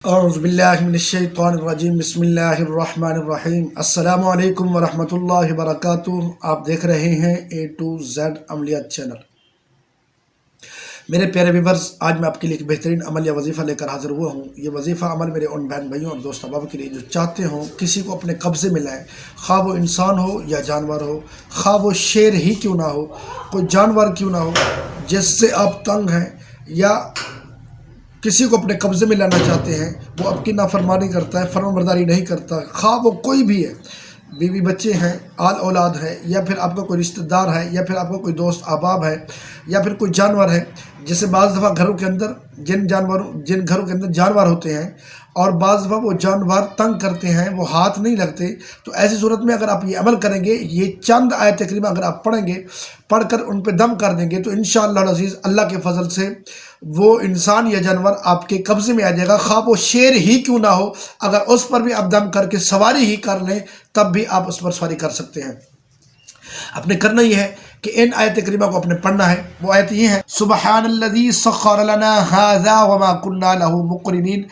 اعوذ باللہ من الشیطان الرجیم بسم اللہ الرحمن الرحیم السلام علیکم ورحمۃ اللہ وبرکاتہ۔ آپ دیکھ رہے ہیں A to Z عملیات چینل۔ میرے پیارے ویورز، آج میں آپ کے لیے ایک بہترین عمل یا وظیفہ لے کر حاضر ہوا ہوں۔ یہ وظیفہ عمل میرے ان بہن بھائیوں اور دوست احباب کے لیے جو چاہتے ہوں کسی کو اپنے قبضے میں لائیں، خواہ وہ انسان ہو یا جانور ہو، خواہ وہ شیر ہی کیوں نہ ہو، کوئی جانور کیوں نہ ہو جس سے آپ تنگ ہیں یا کسی کو اپنے قبضے میں لانا چاہتے ہیں، وہ آپ کی نافرمانی کرتا ہے، فرمان برداری نہیں کرتا، خواہ وہ کوئی بھی ہے، بیوی بچے ہیں، آل اولاد ہے، یا پھر آپ کا کوئی رشتہ دار ہے، یا پھر آپ کا کوئی دوست احباب ہے، یا پھر کوئی جانور ہے، جیسے بعض دفعہ گھروں کے اندر جن گھروں کے اندر جانور ہوتے ہیں اور بعض دفعہ وہ جانور تنگ کرتے ہیں، وہ ہاتھ نہیں لگتے، تو ایسی صورت میں اگر آپ یہ عمل کریں گے، یہ چند آیت تقریبا اگر آپ پڑھیں گے، پڑھ کر ان پہ دم کر دیں گے، تو انشاءاللہ العزیز اللہ کے فضل سے وہ انسان یا جانور آپ کے قبضے میں آ جائے گا، خواہ وہ شیر ہی کیوں نہ ہو۔ اگر اس پر بھی آپ دم کر کے سواری ہی کر لیں تب بھی آپ اس پر سواری کر سکتے ہیں۔ آپ نے کرنا یہ ہے کہ ان آیت کریمہ کو اپنے پڑھنا ہے۔ وہ آیت یہ ہے: سبحان الذی سخر لنا ھذا وما كنا له مقرنین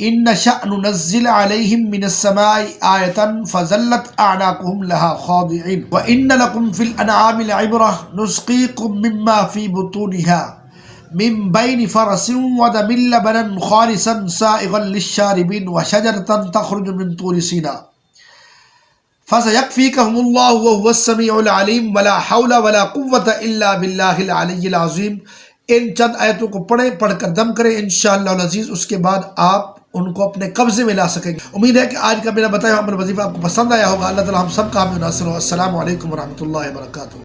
ان نشأ ننزل علیہم من السماء آیۃ فظلت اعناقهم لها خاضعین وان لکم فی الانعام لعبرۃ نسقیکم مما فی بطونها من بین فرس ودم لبنا خالصا سائغا للشاربین وشجرۃ تخرج من طور سیناء فَسَيَكْفِيكَهُمُ اللَّهُ وَهُوَ السَّمِيعُ الْعَلِيمُ وَلَا حَوْلَ وَلَا قُوَّةَ إِلَّا بِاللَّهِ الْعَلِيِّ الْعَظِيمِ۔ ان چند آیتوں کو پڑھ کر دم کریں، انشاءاللہ العزیز اس کے بعد آپ ان کو اپنے قبضے میں لا سکیں گے۔ امید ہے کہ آج کا میرا بتایا ہوا عمل وظیفہ آپ کو پسند آیا ہوگا۔ اللہ تعالی ہم سب کا حامی و ناصر ہو۔ السلام علیکم ورحمۃ اللہ وبرکاتہ۔